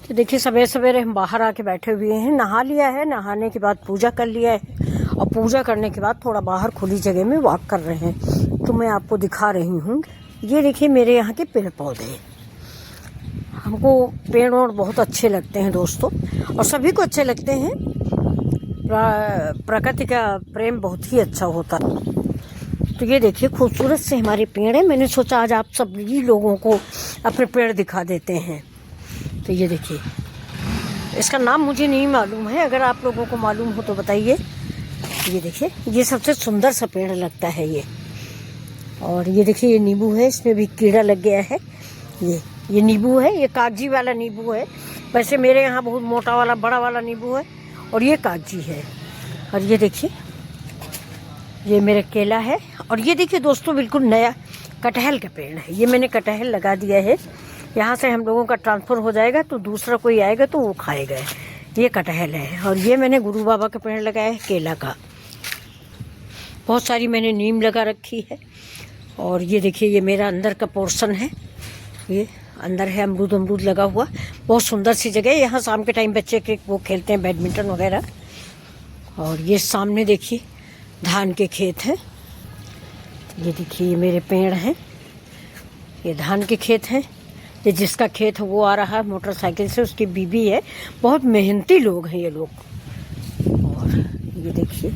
तो देखिए सवेरे सवेरे हम बाहर आके बैठे हुए हैं, नहा लिया है, नहाने के बाद पूजा कर लिया है और पूजा करने के बाद थोड़ा बाहर खुली जगह में वॉक कर रहे हैं। तो मैं आपको दिखा रही हूँ, ये देखिए मेरे यहाँ के पेड़ पौधे। हमको पेड़ और बहुत अच्छे लगते हैं दोस्तों, और सभी को अच्छे लगते हैं। प्रकृति का प्रेम बहुत ही अच्छा होता है। तो ये देखिए खूबसूरत से हमारे पेड़ हैं। मैंने सोचा आज आप सभी लोगों को अपने पेड़ दिखा देते हैं। तो ये देखिए, इसका नाम मुझे नहीं मालूम है, अगर आप लोगों को मालूम हो तो बताइए। ये देखिए, ये सबसे सुंदर सा पेड़ लगता है ये। और ये देखिए ये नींबू है, इसमें भी कीड़ा लग गया है। ये नींबू है, ये कागजी वाला नींबू है। वैसे मेरे यहाँ बहुत मोटा वाला बड़ा वाला नींबू है और ये कागजी है। और ये देखिए ये मेरा केला है। और ये देखिए दोस्तों बिल्कुल नया कटहल का पेड़ है। ये मैंने कटहल लगा दिया है, यहाँ से हम लोगों का ट्रांसफ़र हो जाएगा तो दूसरा कोई आएगा तो वो खाएगा। ये कटहल है। और ये मैंने गुरु बाबा का पेड़ लगाया है केला का। बहुत सारी मैंने नीम लगा रखी है। और ये देखिए ये मेरा अंदर का पोर्शन है, ये अंदर है अमरूद लगा हुआ। बहुत सुंदर सी जगह है। यहाँ शाम के टाइम बच्चे के वो खेलते हैं बैडमिंटन वगैरह। और ये सामने देखिए धान के खेत हैं। ये देखिए ये मेरे पेड़ हैं, ये धान के खेत हैं। ये जिसका खेत है वो आ रहा है मोटरसाइकिल से, उसकी बीबी है। बहुत मेहनती लोग हैं ये लोग। और ये देखिए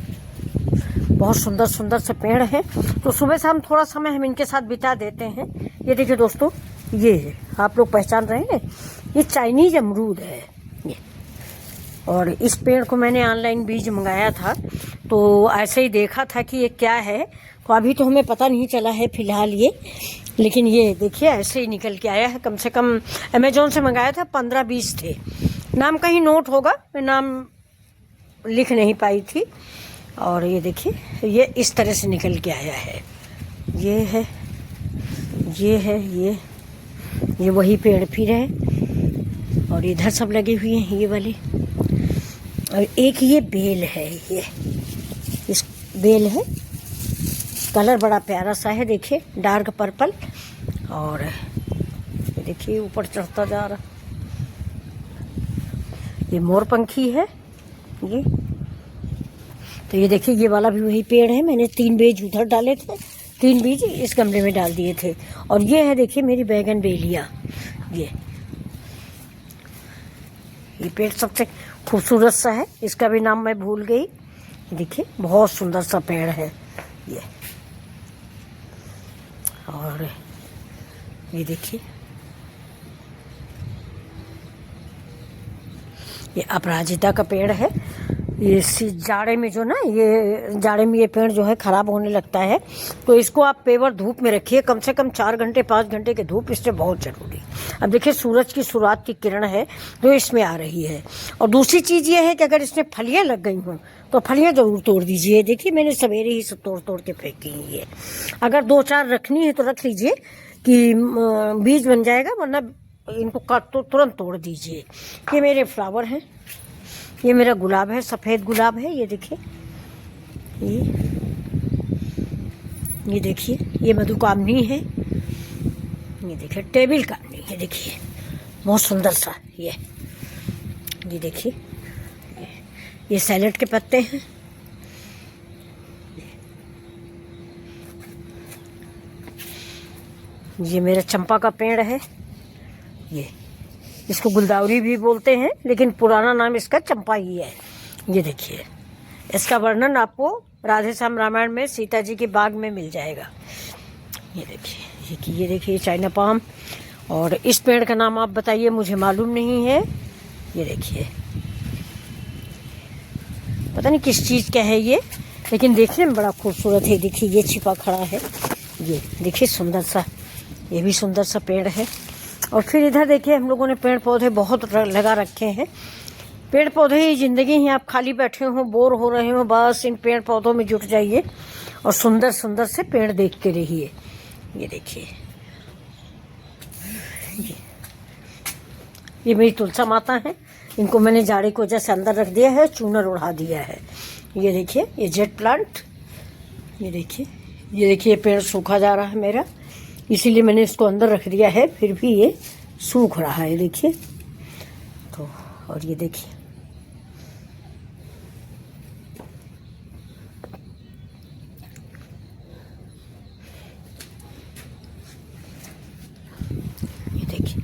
बहुत सुंदर सुंदर से पेड़ हैं। तो सुबह शाम थोड़ा समय हम इनके साथ बिता देते हैं। ये देखिए दोस्तों, ये है, आप लोग पहचान रहे हैं, ये चाइनीज अमरूद है ये। और इस पेड़ को मैंने ऑनलाइन बीज मंगाया था, तो ऐसे ही देखा था कि ये क्या है। तो अभी तो हमें पता नहीं चला है फिलहाल ये, लेकिन ये देखिए ऐसे ही निकल के आया है। कम से कम अमेजोन से मंगाया था, 15-20 थे। नाम कहीं नोट होगा, मैं नाम लिख नहीं पाई थी। और ये देखिए ये इस तरह से निकल के आया है। ये है, ये है, ये वही पेड़ फिर है। और इधर सब लगे हुए हैं ये वाले। और एक ये बेल है, ये इस बेल है, कलर बड़ा प्यारा सा है, देखिए डार्क पर्पल। और ये देखिए ऊपर चढ़ता जा रहा, ये मोरपंखी है ये। तो ये देखिए ये वाला भी वही पेड़ है। मैंने 3 बीज उधर डाले थे, 3 बीज इस गमले में डाल दिए थे। और ये है देखिए मेरी बैगन बेलिया। ये पेड़ सबसे खूबसूरत सा है, इसका भी नाम मैं भूल गई। देखिए बहुत सुंदर सा पेड़ है ये। और ये देखिए ये अपराजिता का पेड़ है। ये जाड़े में जो ना, ये जाड़े में ये पेड़ जो है ख़राब होने लगता है, तो इसको आप पेवर धूप में रखिए, कम से कम 4 घंटे 5 घंटे की धूप इससे बहुत ज़रूरी। अब देखिए सूरज की शुरुआत की किरण है जो इसमें आ रही है। और दूसरी चीज़ ये है कि अगर इसमें फलियाँ लग गई हों तो फलियाँ ज़रूर तोड़ दीजिए। देखिए मैंने सवेरे ही सब तोड़ के फेंकी है ये। अगर 2-4 रखनी है तो रख लीजिए कि बीज बन जाएगा, वरना इनको काट तो तुरंत तोड़ दीजिए। ये मेरे फ्लावर हैं, ये मेरा गुलाब है, सफ़ेद गुलाब है। ये देखिए ये देखिए ये मधुकामनी है। ये देखिए टेबल कामनी है, देखिए बहुत सुंदर सा ये देखिए ये सैलेड के पत्ते हैं। ये मेरा चंपा का पेड़ है, ये इसको गुलदावरी भी बोलते हैं, लेकिन पुराना नाम इसका चंपा ही है। ये देखिए इसका वर्णन आपको राधे श्याम रामायण में सीता जी के बाग में मिल जाएगा। ये देखिए ये देखिए चाइना पाम। और इस पेड़ का नाम आप बताइए, मुझे मालूम नहीं है। ये देखिए पता नहीं किस चीज़ का है ये, लेकिन देखने में बड़ा खूबसूरत है। देखिए ये छिपा खड़ा है, ये देखिए सुंदर सा, ये भी सुंदर सा पेड़ है। और फिर इधर देखिए हम लोगों ने पेड़ पौधे बहुत लगा रखे हैं। पेड़ पौधे ही ज़िंदगी ही। आप खाली बैठे हो, बोर हो रहे हो, बस इन पेड़ पौधों में जुट जाइए और सुंदर सुंदर से पेड़ देखते रहिए। ये देखिए ये मेरी तुलसा माता है, इनको मैंने जाड़े की वजह से अंदर रख दिया है, चूनर उड़ा दिया है। ये देखिए ये जेट प्लांट, ये देखिए पेड़ सूखा जा रहा है मेरा, इसीलिए मैंने इसको अंदर रख दिया है, फिर भी ये सूख रहा है। देखिए और ये देखिए ये देखिए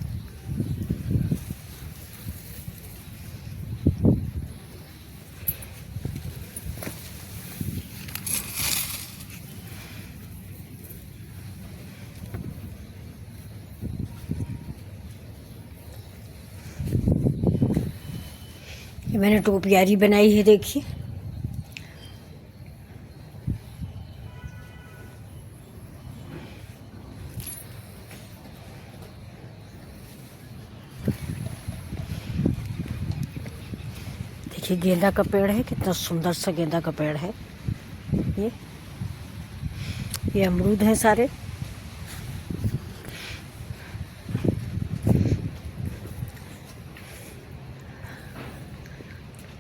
ये मैंने टोपियारी बनाई है, देखिए देखिए गेंदा का पेड़ है, कितना सुंदर सा गेंदा का पेड़ है। ये अमरूद है सारे।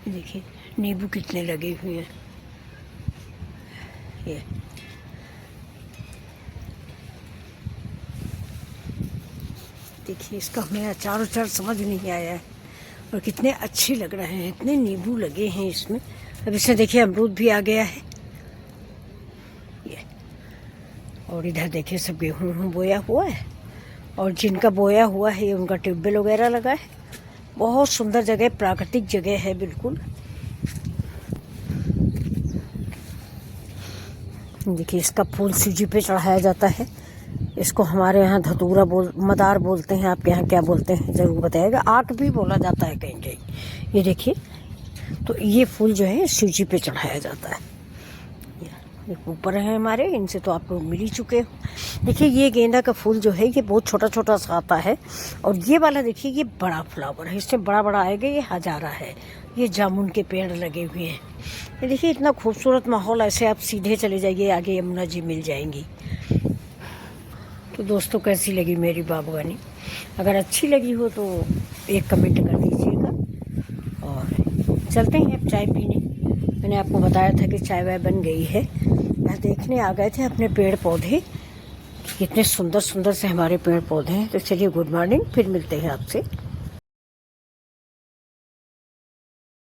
देखिए नींबू कितने लगे हुए हैं। ये देखिए इसका हमें अचार उचार समझ नहीं आया है, और कितने अच्छे लग रहे हैं, इतने नींबू लगे हैं इसमें। अब इसमें देखिए अमरूद भी आ गया है। ये और इधर देखिए सब गेहूँ बोया हुआ है, और जिनका बोया हुआ है उनका ट्यूबवेल वगैरह लगा है। बहुत सुंदर जगह, प्राकृतिक जगह है बिल्कुल। देखिए इसका फूल शिव जी पे चढ़ाया जाता है। इसको हमारे यहाँ धतूरा मदार बोलते हैं, आपके यहाँ क्या बोलते हैं ज़रूर बताइएगा। आक भी बोला जाता है कहीं कहीं। ये देखिए, तो ये फूल जो है शिव जी पे चढ़ाया जाता है। ये ऊपर है हमारे, इनसे तो आप लोग मिल ही चुके हो। देखिए ये गेंदा का फूल जो है ये बहुत छोटा छोटा सा आता है, और ये वाला देखिए ये बड़ा फ्लावर है, इससे बड़ा बड़ा आएगा। ये हजारा है। ये जामुन के पेड़ लगे हुए हैं। ये देखिए इतना खूबसूरत माहौल। ऐसे आप सीधे चले जाइए, आगे यमुना जी मिल जाएंगी। तो दोस्तों कैसी लगी मेरी बागवानी? अगर अच्छी लगी हो तो एक कमेंट कर दीजिएगा। और चलते हैं अब चाय पीने। मैंने आपको बताया था कि चाय वाय बन गई है। यहाँ देखने आ गए थे अपने पेड़ पौधे, कितने सुंदर सुंदर से हमारे पेड़ पौधे हैं। तो चलिए गुड मॉर्निंग, फिर मिलते हैं आपसे।